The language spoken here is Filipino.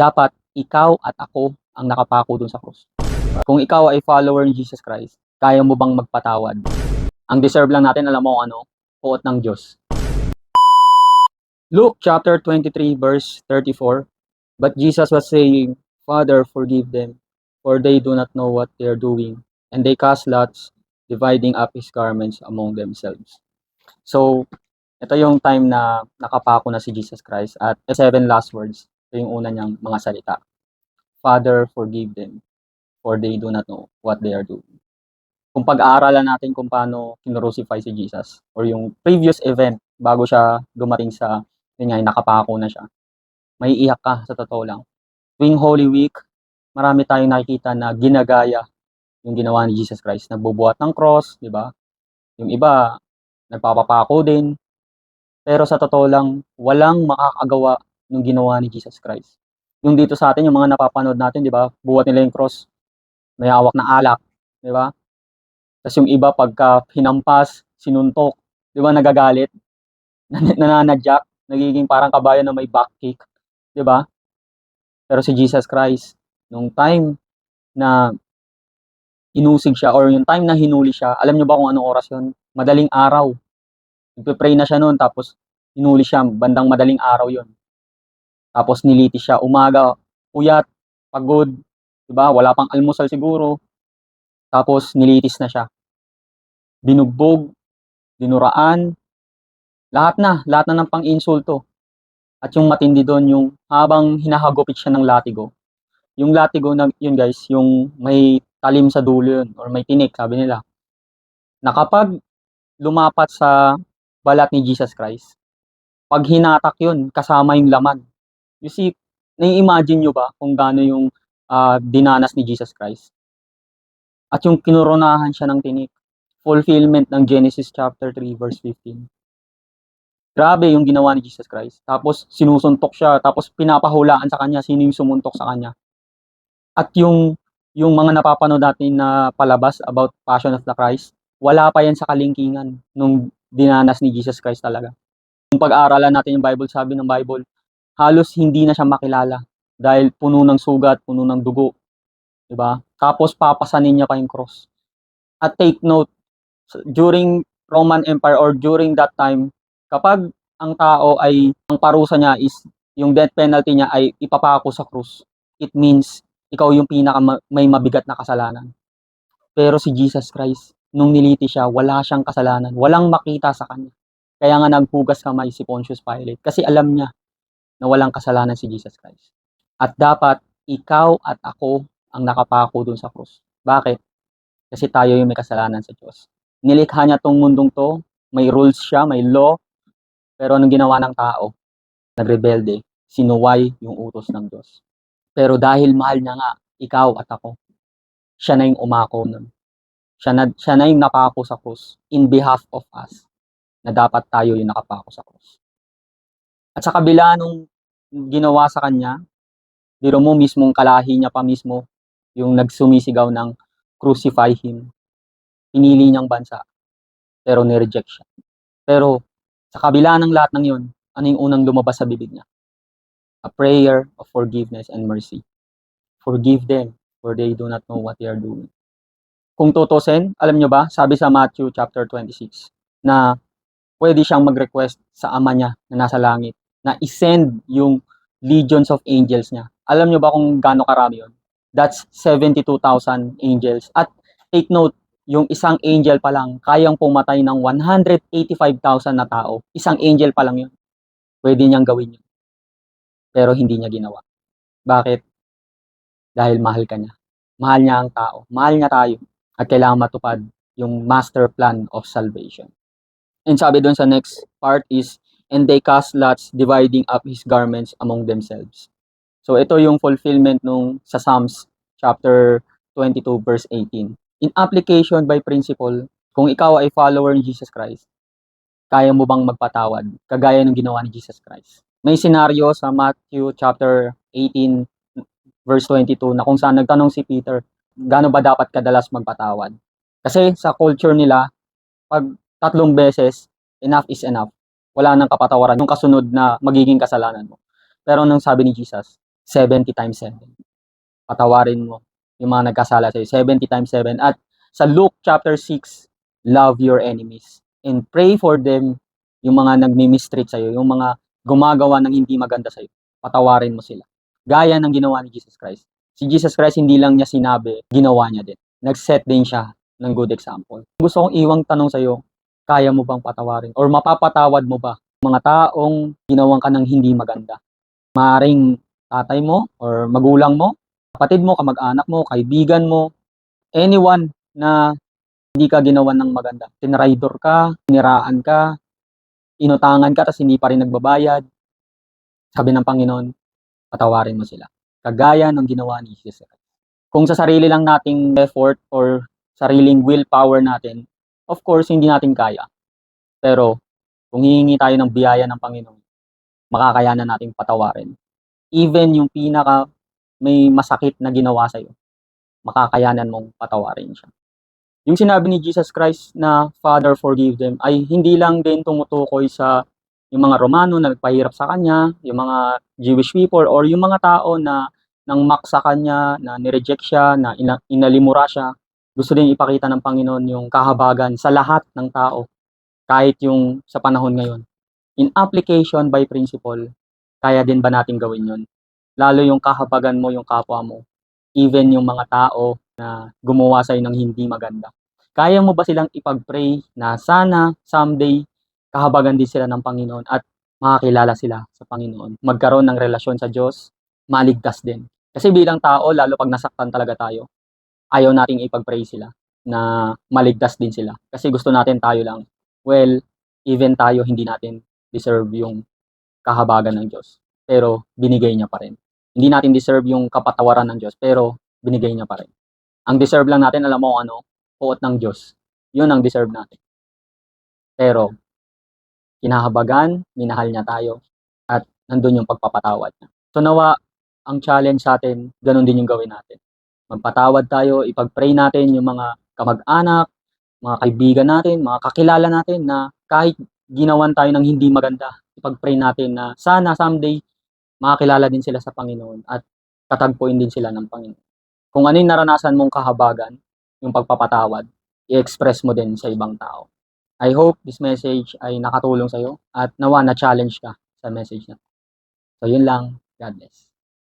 dapat ikaw at ako ang nakapako dun sa krus. Kung ikaw ay follower ni Jesus Christ, kaya mo bang magpatawad? Ang deserve lang natin, alam mo ano, puot ng Diyos. Luke chapter 23 verse 34. But Jesus was saying, Father, forgive them, for they do not know what they are doing. And they cast lots, dividing up his garments among themselves. So, ito yung time na nakapako na si Jesus Christ at 7 last words. Ito yung una niyang mga salita. Father, forgive them, for they do not know what they are doing. Kung pag-aaralan natin kung paano kinrucify si Jesus or yung previous event bago siya dumating sa, yun nga, nakapako na siya, may iyak ka sa totoo lang. Tuwing Holy Week, marami tayong nakikita na ginagaya yung ginawa ni Jesus Christ. Nagbubuhat ng cross, di ba? Yung iba, nagpapapako din. Pero sa totoo lang, walang makakagawa ng ginawa ni Jesus Christ. Yung dito sa atin, yung mga napapanood natin, di ba? Buhat nila yung cross, may hawak na alak, di ba? Tapos yung iba, pagka hinampas, sinuntok, di ba, nagagalit, nananadyak, nagiging parang kabayo na may back kick, di ba? Pero si Jesus Christ, nung time na inusig siya or yung time na hinuli siya, alam niyo ba kung anong oras yun? Madaling araw. Nagpe-pray na siya noon, tapos hinuli siya, bandang madaling araw yun. Tapos nilitis siya, umaga, puyat, pagod, diba? Wala pang almusal siguro. Tapos nilitis na siya. Binugbog, dinuraan, lahat na ng pang-insulto. At yung matindi doon, yung habang hinahagupit siya ng latigo. Yung latigo na yun guys, yung may talim sa dulo yun, or may tinik, sabi nila. Na kapag lumapat sa balat ni Jesus Christ, pag hinatak yun, kasama yung laman. You see, nai-imagine nyo ba kung gaano yung dinanas ni Jesus Christ? At yung kinoronahan siya ng tinik. Fulfillment ng Genesis chapter 3 verse 15. Grabe yung ginawa ni Jesus Christ. Tapos sinusuntok siya, tapos pinapahulaan sa kanya sino yung sumuntok sa kanya. At yung mga napapanood natin na palabas about Passion of the Christ, wala pa yan sa kalingkingan nung dinanas ni Jesus Christ talaga. Kung pag-aaralan natin yung Bible, sabi ng Bible, halos hindi na siya makilala dahil puno ng sugat, puno ng dugo. Diba? Tapos papasanin niya pa yung cross. At take note, during Roman Empire or during that time, kapag ang tao ay, ang parusa niya is, yung death penalty niya ay ipapako sa krus, it means ikaw yung may mabigat na kasalanan. Pero si Jesus Christ, nung niliti siya, wala siyang kasalanan. Walang makita sa kanya. Kaya nga naghugas kamay si Pontius Pilate kasi alam niya na walang kasalanan si Jesus Christ. At dapat ikaw at ako ang nakapako dun sa krus. Bakit? Kasi tayo yung may kasalanan sa Diyos. Nilikha niya tong mundong to, may rules siya, may law, pero anong ginawa ng tao? Nagrebelde, sinuway yung utos ng Diyos. Pero dahil mahal niya nga, ikaw at ako, siya na yung umako nun. Siya na yung napako sa krus in behalf of us, na dapat tayo yung nakapako sa krus. At sa kabila nung ginawa sa kanya, biro mo mismong kalahi niya pa mismo yung nagsumisigaw ng crucify him. Pinili niyang bansa, pero nireject siya. Pero sa kabila ng lahat ng yun, ano yung unang lumabas sa bibig niya? A prayer of forgiveness and mercy. Forgive them, for they do not know what they are doing. Kung tutusin, alam nyo ba, sabi sa Matthew chapter 26, na pwede siyang mag-request sa ama niya na nasa langit, na isend yung legions of angels niya. Alam nyo ba kung gaano karami yun? That's 72,000 angels. At take note, yung isang angel pa lang, kayang pumatay ng 185,000 na tao. Isang angel pa lang yun. Pwede niyang gawin yun. Pero hindi niya ginawa. Bakit? Dahil mahal ka niya. Mahal niya ang tao. Mahal niya tayo. At kailangan matupad yung master plan of salvation. And sabi doon sa next part is, and they cast lots, dividing up his garments among themselves. So ito yung fulfillment nung sa Psalms chapter 22 verse 18. In application by principle, kung ikaw ay follower ni Jesus Christ, kaya mo bang magpatawad kagaya ng ginawa ni Jesus Christ? May senaryo sa Matthew chapter 18 verse 22 na kung saan nagtanong si Peter, gaano ba dapat kadalas magpatawad? Kasi sa culture nila, pag 3 beses, enough is enough. Wala nang kapatawaran yung kasunod na magiging kasalanan mo. Pero nang sabi ni Jesus, 70 times 7. Patawarin mo yung mga nagkasala sa'yo, 70 times 7. At sa Luke chapter 6, love your enemies and pray for them, yung mga nagmi-mistreat sa'yo, yung mga gumagawa ng hindi maganda sa'yo. Patawarin mo sila. Gaya ng ginawa ni Jesus Christ. Si Jesus Christ, hindi lang niya sinabi, ginawa niya din. Nag-set din siya ng good example. Gusto kong iwang tanong sa'yo, kaya mo bang patawarin? Or mapapatawad mo ba mga taong ginawan ka ng hindi maganda? Maaring tatay mo or magulang mo, kapatid mo, kamag-anak mo, kaibigan mo, anyone na hindi ka ginawan ng maganda. Tinraidor ka, tiniraan ka, inutangan ka, tapos hindi pa rin nagbabayad. Sabi ng Panginoon, patawarin mo sila. Kagaya ng ginawa ni Jesus. Kung sa sarili lang nating effort or sariling willpower natin, of course, hindi natin kaya. Pero, kung hihingi tayo ng biyaya ng Panginoon, makakayanan nating patawarin. Even yung pinaka may masakit na ginawa sa'yo, makakayanan mong patawarin siya. Yung sinabi ni Jesus Christ na Father forgive them ay hindi lang din tumutukoy sa yung mga Romano na nagpahirap sa kanya, yung mga Jewish people or yung mga tao na nang maksa kanya, na nireject siya, na inalimura siya. Gusto din ipakita ng Panginoon yung kahabagan sa lahat ng tao, kahit yung sa panahon ngayon. In application by principle, kaya din ba natin gawin yun? Lalo yung kahabagan mo, yung kapwa mo, even yung mga tao na gumawa sa'yo ng hindi maganda. Kaya mo ba silang ipag-pray na sana someday kahabagan din sila ng Panginoon at makakilala sila sa Panginoon, magkaroon ng relasyon sa Diyos, maligtas din. Kasi bilang tao, lalo pag nasaktan talaga tayo, ayaw nating ipag-pray sila na maligtas din sila. Kasi gusto natin tayo lang. Well, even tayo hindi natin deserve yung kahabagan ng Diyos. Pero binigay niya pa rin. Hindi natin deserve yung kapatawaran ng Diyos, pero binigay niya pa rin. Ang deserve lang natin, alam mo ano, puot ng Diyos. Yun ang deserve natin. Pero kinahabagan, minahal niya tayo, at nandun yung pagpapatawad niya. So nawa, ang challenge sa atin, ganun din yung gawin natin. Magpatawad tayo, ipag-pray natin yung mga kamag-anak, mga kaibigan natin, mga kakilala natin na kahit ginawan tayo ng hindi maganda, ipag-pray natin na sana someday makakilala din sila sa Panginoon at katagpuin din sila ng Panginoon. Kung ano yung naranasan mong kahabagan, yung pagpapatawad, i-express mo din sa ibang tao. I hope this message ay nakatulong sa'yo at nawa na-challenge ka sa message na. So yun lang. God bless.